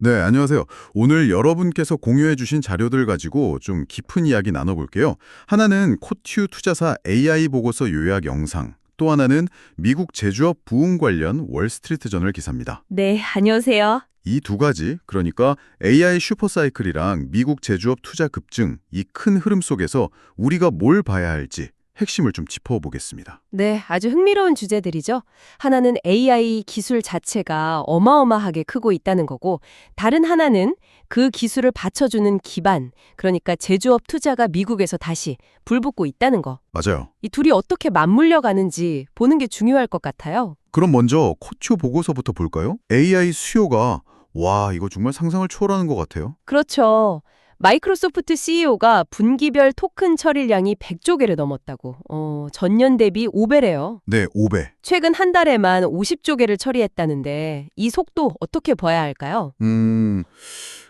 네, 안녕하세요. 오늘 여러분께서 공유해 주신 자료들 가지고 좀 깊은 이야기 나눠볼게요. 하나는 코튜 투자사 AI 보고서 요약 영상, 또 하나는 미국 제조업 부흥 관련 월스트리트저널 기사입니다. 네, 안녕하세요. 이 두 가지, 그러니까 AI 슈퍼사이클이랑 미국 제조업 투자 급증, 이 큰 흐름 속에서 우리가 뭘 봐야 할지 핵심을 좀 짚어보겠습니다. 네, 아주 흥미로운 주제들이죠. 하나는 AI 기술 자체가 어마어마하게 크고 있다는 거고, 다른 하나는 그 기술을 받쳐주는 기반, 그러니까 제조업 투자가 미국에서 다시 불붙고 있다는 거. 맞아요. 이 둘이 어떻게 맞물려 가는지 보는 게 중요할 것 같아요. 그럼 먼저 코튜 보고서부터 볼까요? AI 수요가 와, 이거 정말 상상을 초월하는 것 같아요. 그렇죠. 마이크로소프트 CEO가 분기별 토큰 처리량이 100조 개를 넘었다고. 전년 대비 5배래요. 네, 5배. 최근 한 달에만 50조 개를 처리했다는데 이 속도 어떻게 봐야 할까요?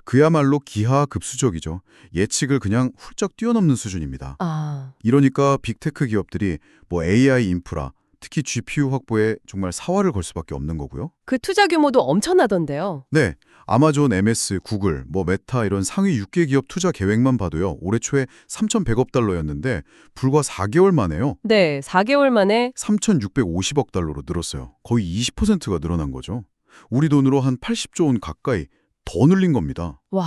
그야말로 기하급수적이죠. 예측을 그냥 훌쩍 뛰어넘는 수준입니다. 아, 이러니까 빅테크 기업들이 뭐 AI 인프라, 특히 GPU 확보에 정말 사활을 걸 수밖에 없는 거고요. 그 투자 규모도 엄청나던데요. 네, 아마존, MS, 구글, 뭐 메타 이런 상위 6개 기업 투자 계획만 봐도요. 올해 초에 3,100억 달러였는데 불과 4개월 만에요. 네, 4개월 만에 3,650억 달러로 늘었어요. 거의 20%가 늘어난 거죠. 우리 돈으로 한 80조 원 가까이 더 늘린 겁니다. 와,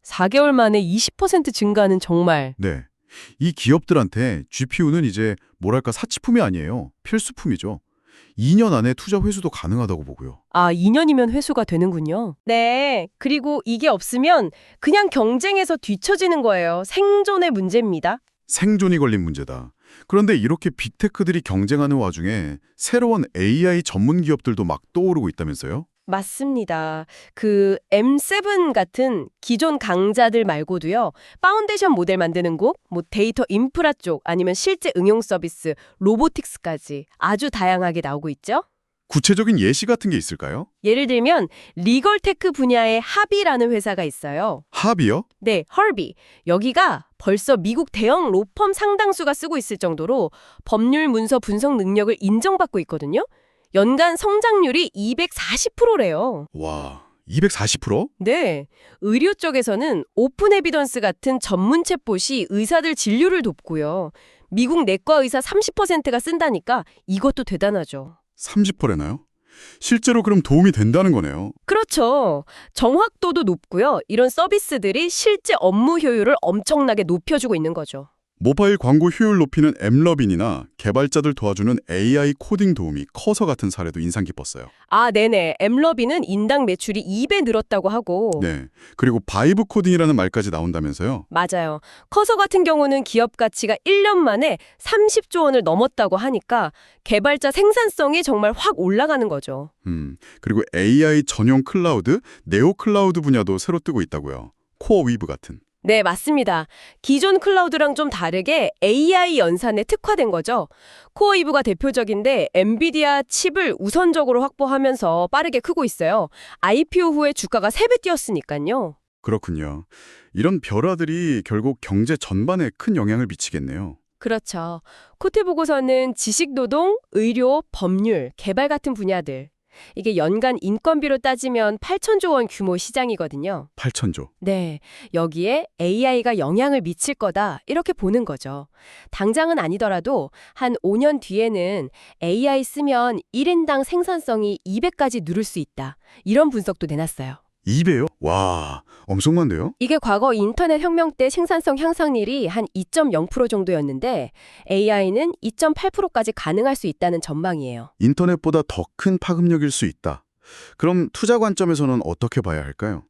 4개월 만에 20% 증가는 정말 네. 이 기업들한테 GPU는 이제 뭐랄까 사치품이 아니에요. 필수품이죠. 2년 안에 투자 회수도 가능하다고 보고요. 2년이면 회수가 되는군요. 네, 그리고 이게 없으면 그냥 경쟁에서 뒤처지는 거예요. 생존의 문제입니다. 생존이 걸린 문제다. 그런데 이렇게 빅테크들이 경쟁하는 와중에 새로운 AI 전문 기업들도 막 떠오르고 있다면서요? 맞습니다. 그 M7 같은 기존 강자들 말고도요. 파운데이션 모델 만드는 곳, 뭐 데이터 인프라 쪽 아니면 실제 응용 서비스, 로보틱스까지 아주 다양하게 나오고 있죠. 구체적인 예시 같은 게 있을까요? 예를 들면 리걸테크 분야의 합이라는 회사가 있어요. 합이요? 네, 헐비. 여기가 벌써 미국 대형 로펌 상당수가 쓰고 있을 정도로 법률 문서 분석 능력을 인정받고 있거든요. 연간 성장률이 240%래요. 와, 240%? 네, 의료 쪽에서는 오픈 에비던스 같은 전문 챗봇이 의사들 진료를 돕고요. 미국 내과 의사 30%가 쓴다니까 이것도 대단하죠. 30%래나요? 실제로 그럼 도움이 된다는 거네요. 그렇죠. 정확도도 높고요. 이런 서비스들이 실제 업무 효율을 엄청나게 높여주고 있는 거죠. 모바일 광고 효율 높이는 엠러빈이나 개발자들 도와주는 AI 코딩 도움이 커서 같은 사례도 인상 깊었어요. 네네. 엠러비는 인당 매출이 2배 늘었다고 하고. 네. 그리고 바이브 코딩이라는 말까지 나온다면서요? 맞아요. 커서 같은 경우는 기업 가치가 1년 만에 30조 원을 넘었다고 하니까 개발자 생산성이 정말 확 올라가는 거죠. 그리고 AI 전용 클라우드, 네오 클라우드 분야도 새로 뜨고 있다고요. 코어 위브 같은. 네, 맞습니다. 기존 클라우드랑 좀 다르게 AI 연산에 특화된 거죠. 코어이브가 대표적인데 엔비디아 칩을 우선적으로 확보하면서 빠르게 크고 있어요. IPO 후에 주가가 3배 뛰었으니까요. 그렇군요. 이런 별아들이 결국 경제 전반에 큰 영향을 미치겠네요. 그렇죠. 코트 보고서는 지식노동, 의료, 법률, 개발 같은 분야들. 이게 연간 인건비로 따지면 8천조 원 규모 시장이거든요. 8천조. 네, 여기에 AI가 영향을 미칠 거다 이렇게 보는 거죠. 당장은 아니더라도 한 5년 뒤에는 AI 쓰면 1인당 생산성이 2배까지 누를 수 있다. 이런 분석도 내놨어요. 2배요? 와, 엄청난데요? 이게 과거 인터넷 혁명 때 생산성 향상률이 한 2.0% 정도였는데 AI는 2.8%까지 가능할 수 있다는 전망이에요. 인터넷보다 더 큰 파급력일 수 있다. 그럼 투자 관점에서는 어떻게 봐야 할까요?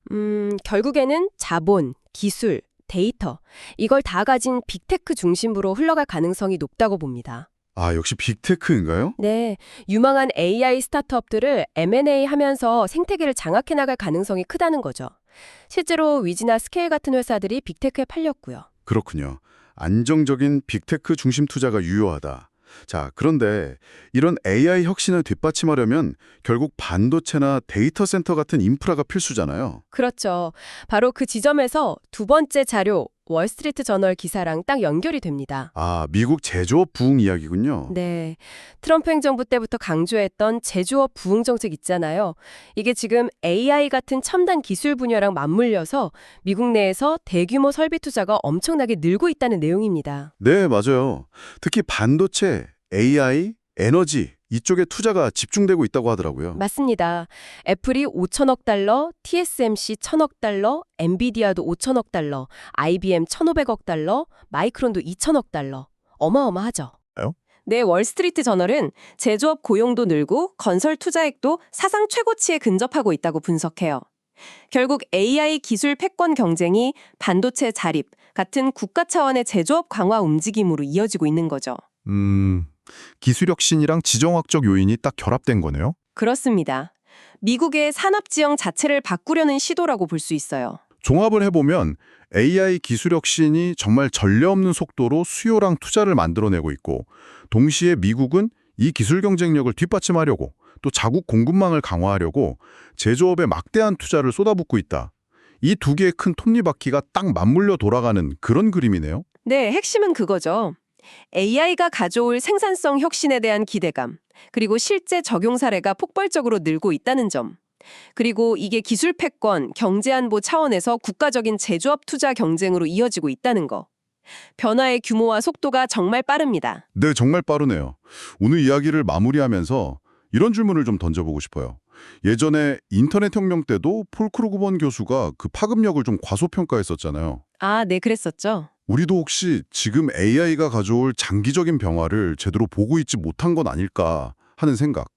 결국에는 자본, 기술, 데이터 이걸 다 가진 빅테크 중심으로 흘러갈 가능성이 높다고 봅니다. 아, 역시 빅테크인가요? 네, 유망한 AI 스타트업들을 M&A 하면서 생태계를 장악해 나갈 가능성이 크다는 거죠. 실제로 위즈나 스케일 같은 회사들이 빅테크에 팔렸고요. 그렇군요. 안정적인 빅테크 중심 투자가 유효하다. 자, 그런데 이런 AI 혁신을 뒷받침하려면 결국 반도체나 데이터 센터 같은 인프라가 필수잖아요. 그렇죠. 바로 그 지점에서 두 번째 자료, 월스트리트 저널 기사랑 딱 연결이 됩니다. 아, 미국 제조업 부흥 이야기군요. 네. 트럼프 행정부 때부터 강조했던 제조업 부흥 정책 있잖아요. 이게 지금 AI 같은 첨단 기술 분야랑 맞물려서 미국 내에서 대규모 설비 투자가 엄청나게 늘고 있다는 내용입니다. 네, 맞아요. 특히 반도체, AI, 에너지 이쪽에 투자가 집중되고 있다고 하더라고요. 맞습니다. 애플이 5천억 달러, TSMC 1천억 달러, 엔비디아도 5천억 달러, IBM 1,500억 달러, 마이크론도 2천억 달러. 어마어마하죠. 요? 네, 월스트리트 저널은 제조업 고용도 늘고 건설 투자액도 사상 최고치에 근접하고 있다고 분석해요. 결국 AI 기술 패권 경쟁이 반도체 자립 같은 국가 차원의 제조업 강화 움직임으로 이어지고 있는 거죠. 기술 혁신이랑 지정학적 요인이 딱 결합된 거네요. 그렇습니다. 미국의 산업 지형 자체를 바꾸려는 시도라고 볼 수 있어요. 종합을 해보면 AI 기술 혁신이 정말 전례 없는 속도로 수요랑 투자를 만들어내고 있고 동시에 미국은 이 기술 경쟁력을 뒷받침하려고 또 자국 공급망을 강화하려고 제조업에 막대한 투자를 쏟아붓고 있다. 이 두 개의 큰 톱니바퀴가 딱 맞물려 돌아가는 그런 그림이네요. 네, 핵심은 그거죠. AI가 가져올 생산성 혁신에 대한 기대감, 그리고 실제 적용 사례가 폭발적으로 늘고 있다는 점. 그리고 이게 기술 패권, 경제 안보 차원에서 국가적인 제조업 투자 경쟁으로 이어지고 있다는 거. 변화의 규모와 속도가 정말 빠릅니다. 네, 정말 빠르네요. 오늘 이야기를 마무리하면서 이런 질문을 좀 던져보고 싶어요. 예전에 인터넷 혁명 때도 폴 크루그먼 교수가 그 파급력을 좀 과소평가했었잖아요. 아, 네, 그랬었죠. 우리도 혹시 지금 AI가 가져올 장기적인 변화를 제대로 보고 있지 못한 건 아닐까 하는 생각.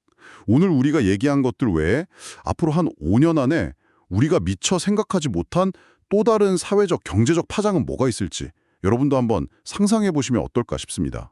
오늘 우리가 얘기한 것들 외에 앞으로 한 5년 안에 우리가 미처 생각하지 못한 또 다른 사회적, 경제적 파장은 뭐가 있을지 여러분도 한번 상상해 보시면 어떨까 싶습니다.